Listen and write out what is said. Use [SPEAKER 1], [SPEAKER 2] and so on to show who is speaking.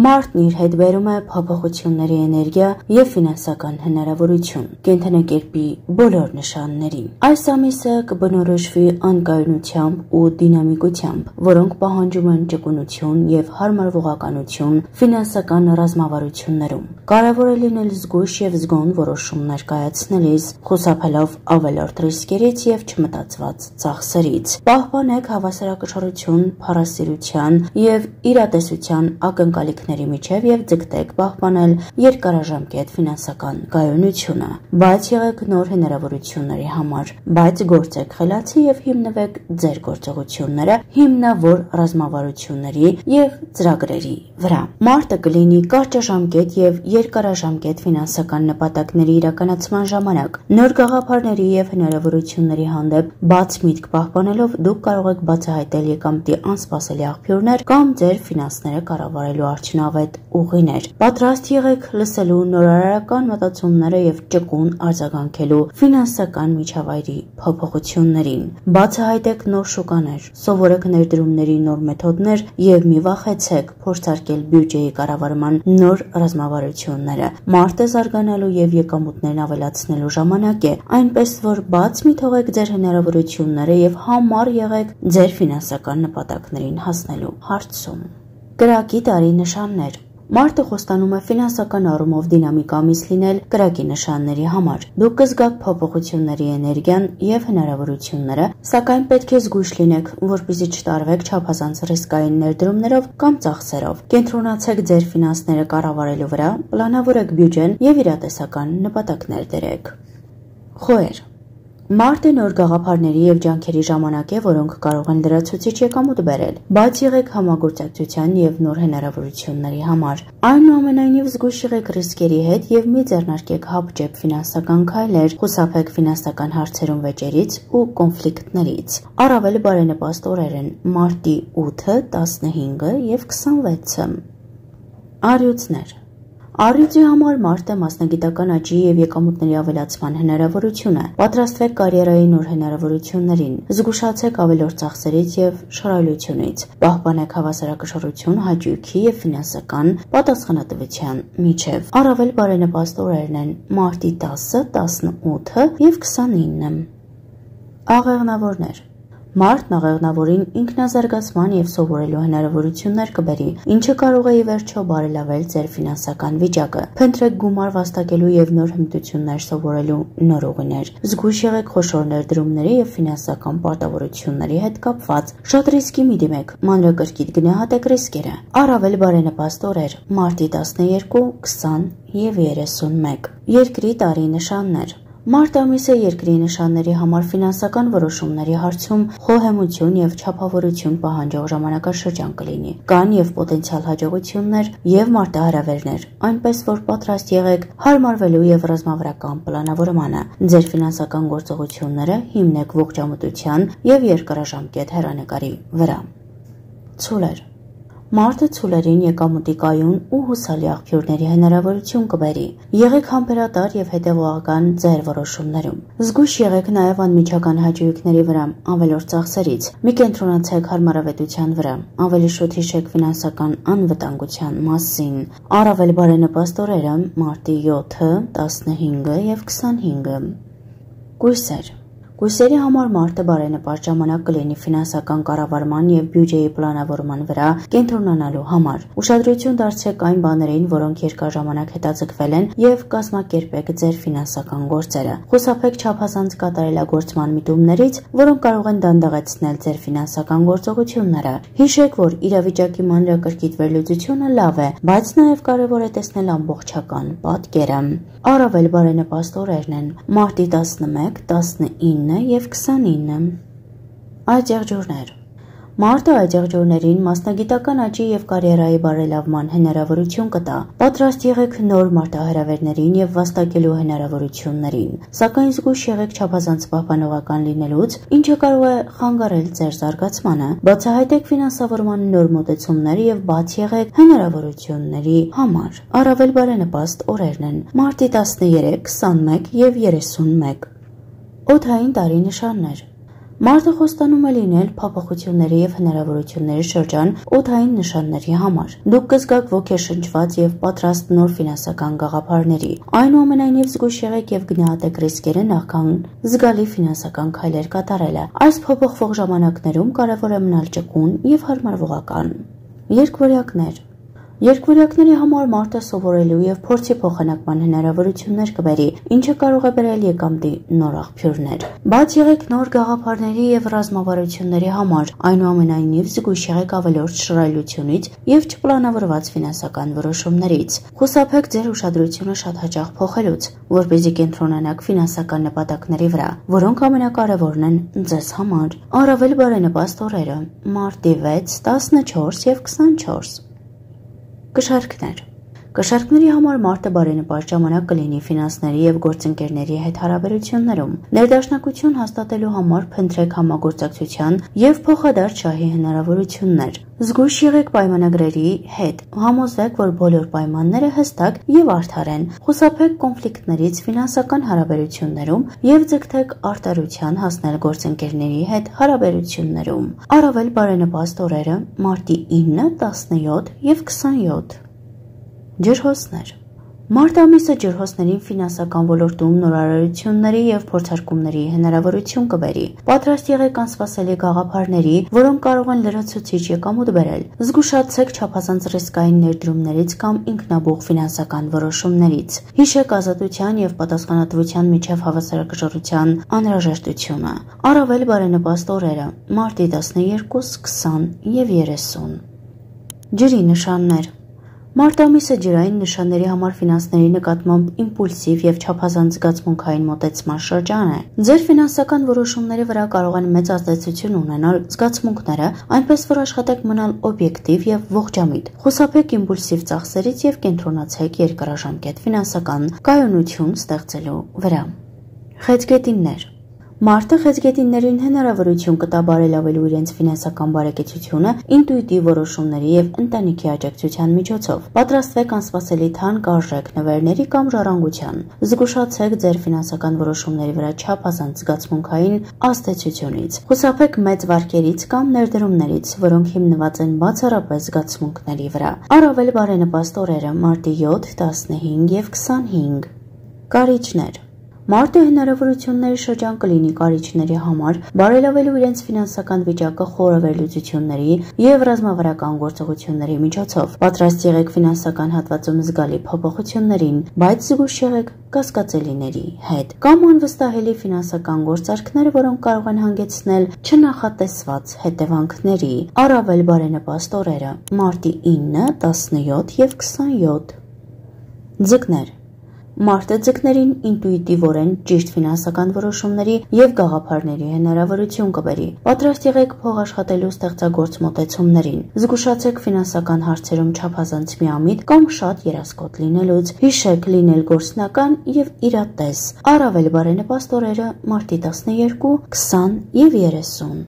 [SPEAKER 1] Մարտն իր հետ բերում է փոփոխությունների էներգիա եւ ֆինանսական հնարավորություն կենդանակերպի բոլոր նշաններին։ Այս ամիսը կբնորոշվի անկայունությամբ ու դինամիկությամբ, որոնք պահանջում են ճկունություն եւ հարմարվողականություն ֆինանսական ռազմավարություններում։ Կարևոր է լինել զգույշ եւ զգոն որոշումներ կայացնելիս, խուսափելով ավելորդ ռիսկերից եւ չմտածված ծախսերից։ Պահպանեք հավասարակշռություն փառասիրության եւ իրատեսության ակնկալիքների միջև եւ ձգտեք պահպանել երկարաժամկետ ֆինանսական կայունությունը։ Բայց եղեք նոր հնարավորությունների համար, բայց գործեք խելացի եւ հիմնվեք ձեր գործողությունները հիմնավոր ռազմավարությունների եւ ծրագրերի վրա։ Մարտը կլինի կարճաժամկետ եւ երկարաժամկետ ֆինանսական նպատակների իրականացման ժամանակ։ Նոր գաղափարների եւ հնարավորությունների հանդեպ բաց միտք պահպանելով դուք կարող եք բացահայտել եկամտի անսպասելի աղբյուրներ կամ ձեր ֆինանսները կառավարելու արդյունավետ ուղիներ։ Պատրաստ եղեք լսելու նորարարական մտածումները եւ ճկուն արձագանքելու ֆինանսական միջավայրի փոփոխություններին։ Բացահայտեք նոր շուկաներ, սովորեք ներդրումների նոր մեթոդներ եւ մի վախեցեք փորձարկել բյուջեի կառավարման նոր ռազմավարությունները։ Մարտը զարգանալու եւ եկամուտներն ավելացնելու ժամանակ է, այնպես որ բաց մի թողեք ձեր հնարավորությունները եւ համառ եղեք ձեր ֆինանսական նպատակներին հասնելու հարցում։ Կրակի տարի նշաններ։ Մարտը խոստանում է ֆինանսական առումով դինամիկ ամիս լինել կրակի նշանների համար։ Դուք կզգաք փոփոխությունների էներգիան եւ հնարավորությունները, սակայն պետք է զգույշ լինեք, որպեսզի չտարվեք չափազանց ռիսկային ներդրումներով կամ ծախսերով։ Կենտրոնացեք ձեր ֆինանսները կառավարելու վրա, պլանավորեք բյուջեն եւ իրատեսական նպատակներ դրեք։ Խոհեր։ Մարտը նոր գաղափարների եւ ջանքերի ժամանակ է, որոնք կարող են լրացուցիչ եկամուտ բերել, բայց եղեք համագործակցության եւ նոր հնարավորությունների համար։ Այնուամենայնիվ զգույշ եղեք ռիսկերի հետ եւ մի ձեռնարկեք հապճեպ ֆինանսական քայլեր, խուսափեք ֆինանսական հարցերում վեճերից ու կոնֆլիկտներից։ Առավել բարենպաստ օրեր են մարտի 8-ը, 15-ը եւ 26-ը։ Առյուծներ։ Առյուծի համար մարտը մասնագիտական աճի եւ եկամուտների ավելացման հնարավորություն է։ Պատրաստվեք կարիերայի նոր հնարավորություններին, զգուշացեք ավելորդ ծախսերից եւ շռայլությունից, պահպանեք հավասարակշռություն հաճույքի եւ ֆինանսական պատասխանատվության միջև։ Առավել բարենպաստ օրերն են մարտի 10-ը, 18-ը եւ 29-ը։ Աղեղնավորներ։ Մարտն աղեղնավորին ինքնազարգացման եւ սովորելու հնարավորություններ կբերի, ինչը կարող է ի վերջո բարելավել ձեր ֆինանսական վիճակը։ Փնտրեք գումար վաստակելու եւ նոր հմտություններ սովորելու նոր ուղիներ։ Զգույշ եղեք խոշոր ներդրումների եւ ֆինանսական պարտավորությունների հետ կապված։ Շատ ռիսկի մի դիմեք, մանրակրկիտ գնահատեք ռիսկերը։ Առավել բարենպաստ օրեր մարտի 12, 20 եւ 31։ Երկրի տարի նշաններ։ Մարտ ամիսը երկրի նշանների համար ֆինանսական որոշումների հարցում խոհեմություն եւ չափավորություն պահանջող ժամանակաշրջան կլինի։ Կան եւ պոտենցիալ հաջողություններ եւ մարտահրավերներ, այնպես որ պատրաստ եղեք հարմարվելու եւ ռազմավարական պլանավորմանը։ Ձեր ֆինանսական գործողությունները հիմնեք ողջամտության եւ երկարաժամկետ հեռանկարի վրա։ Ցուլեր։ Մարտը ցուլերին եկամուտի կայուն ու հուսալի աղբյուրների հնարավորություն կբերի։ Եղեք համբերատար եւ հետեւողական ձեր որոշումներում։ Զգույշ եղեք նաեւ անմիջական հաճույքների վրա, ավելորդ ծախսերից։ Մի կենտրոնացեք հարմարավետության վրա։ Ավելի շուտ հիշեք ֆինանսական անվտանգության մասին։ Առավել բարենպաստ օրերը մարտի 7-ը, 15-ը եւ 25-ը։ Կույսեր։ Կույսերի համար մարտը բարենպաստ ժամանակ կլինի ֆինանսական կառավարման եւ բյուջեի պլանավորման վրա կենտրոնանալու համար։ Ուշադրություն դարձրեք այն բաներին, որոնք երկար ժամանակ հետաձգվել են եւ կազմակերպեք ձեր ֆինանսական գործերը։ Խուսափեք չափազանց կատարելագործման միտումներից, որոնք կարող են դանդաղեցնել ձեր ֆինանսական գործողությունները։ Հիշեք, որ իրավիճակի մանրակրկիտ վերլուծությունը լավ է, բայց նաեւ կարեւոր է տեսնել ամբողջական պատկերը։ Առավել բարենպաստ օրերն են մարտի 11, 19 եւ 29։ Այծեղջուրներ։ Մարտը այծեղջուրներին մասնագիտական աճի եւ կարիերայի բարելավման հնարավորություն կտա։ Պատրաստ եղեք նոր մարտահրավերներին եւ վաստակելու հնարավորություններին, սակայն զգույշ եղեք չափազանց պահպանողական լինելուց, ինչը կարող է խանգարել ձեր զարգացմանը։ Բացահայտեք ֆինանսավորման նոր մոտեցումներ եւ բաց եղեք հնարավորությունների համար։ Առավել բարենպաստ օրերն են մարտի 13, 21 եւ 31։ Օդային տարի նշաններ։ Մարտը խոստանում է լինել փոփոխությունների եւ հնարավորությունների շրջան օդային նշանների համար։ Դուք կզգաք ոգեշնչված եւ պատրաստ նոր ֆինանսական գաղափարների։ Այնուամենայնիվ զգույշ եղեք եւ գնահատեք ռիսկերը նախքան զգալի ֆինանսական քայլեր կատարելը։ Այս փոփոխվող ժամանակներում կարևոր է մնալ ճկուն եւ հարմարվողական։ Երկվորյակներ Երկվորյակների համար մարտը սովորելու եւ փորձի փոխանակման հնարավորություններ կբերի, ինչը կարող է բերել եկամտի նոր աղբյուրներ։ Բաց եղեք նոր գաղափարների եւ ռազմավարությունների համար, այնուամենայնիվ զգույշ եղեք ավելորդ շռայլությունից եւ չպլանավորված ֆինանսական որոշումներից։ Խուսափեք ձեր ուշադրությունը շատ հաճախ փոխելուց, որպեսզի կենտրոնանաք ֆինանսական նպատակների վրա, որոնք ամենակարևորն են ձեզ համար։ Առավել բարենպաստ օրերը՝ մարտի 6, 14 եւ 24։ Կշարքներ Կշարքների համար մարտը բարենպաստ ժամանակ կլինի ֆինանսների եւ գործընկերների հետ հարաբերություններում։ Ներդաշնակություն հաստատելու համար փնտրեք համագործակցության եւ փոխադարձ շահի հնարավորություններ։ Զգույշ եղեք պայմանագրերի հետ, համոզվեք, որ բոլոր պայմանները հստակ եւ արդար են։ Խուսափեք կոնֆլիկտներից ֆինանսական հարաբերություններում եւ ձգտեք արտարության հասնել գործընկերների հետ հարաբերություններում։ Առավել բարենպաստ օրերը՝ մարտի 9, 17 եւ 27։ Ջրհոսներ Մարտ ամիսը ջրհոսներին ֆինանսական ոլորտում նորարարությունների եւ փորձարկումների հնարավորություն կբերի։ Պատրաստ եղեք անսպասելի գաղափարների, որոնք կարող են լրացուցիչ եկամուտ բերել։ Զգուշացեք չափազանց ռիսկային ներդրումներից կամ ինքնաբուխ ֆինանսական որոշումներից։ Հիշեք ազատության եւ պատասխանատվության միջև հավասարակշռության անհրաժեշտությունը։ Առավել բարենպաստ օրերը՝ մարտի 12, 20 եւ 30։ Ջրի նշաններ Մարտ ամիսը ջրային նշանների համար ֆինանսների նկատմամբ իմպուլսիվ եւ չափազանց զգացմունքային մոտեցման շրջան է։ Ձեր ֆինանսական որոշումների վրա կարող են մեծ ազդեցություն ունենալ զգացմունքները, այնպես որ աշխատեք մնալ օբյեկտիվ եւ ողջամիտ։ Խուսափեք իմպուլսիվ ծախսերից եւ կենտրոնացեք երկարաժամկետ ֆինանսական կայունություն ստեղծելու վրա։ Խեցգետիններ Մարտը խեցգետիններին հնարավորություն կտա բարելավելու իրենց ֆինանսական բարեկեցությունը ինտուիտիվ որոշումների եւ ընտանիքի աջակցության միջոցով։ Պատրաստվեք անսպասելի թանկ արժեք նվերների կամ ժառանգության։ Զգուշացեք ձեր ֆինանսական որոշումների վրա չափազանց զգացմունքային ազդեցությունից։ Խուսափեք մեծ վարկերից կամ ներդրումներից, որոնք հիմնված են բացառապես զգացմունքների վրա։ Առավել բարենպաստ օրերը՝ մարտի 7, 15 եւ 25։ Կարիճներ Մարտը հնարավորությունների շրջան կլինի կարիճների համար բարելավելու իրենց ֆինանսական վիճակը խորը վերլուծությունների եւ ռազմավարական գործողությունների միջոցով։ Պատրաստ եղեք ֆինանսական հատվածում զգալի փոփոխություններին, բայց զգույշ եղեք կասկածելիների հետ կամ անվստահելի ֆինանսական գործարքներ, որոնք կարող են հանգեցնել չնախատեսված հետևանքների։ Առավել բարենպաստ օրերը՝ մարտի 9, 17 եւ 27։ Ձկներ Մարտը ձկներին ինտուիտիվորեն ճիշտ ֆինանսական որոշումների եւ գաղափարների հնարավորություն կբերի։ Պատրաստ եղեք փող աշխատելու ստեղծագործ մոտեցումներին։ Զգուշացեք ֆինանսական հարցերում չափազանց միամիտ կամ շատ երասկոտ լինելուց։ Հիշեք լինել գործնական եւ իրատես։ Առավել բարենպաստ օրերը՝ մարտի 12, 20 եւ 30։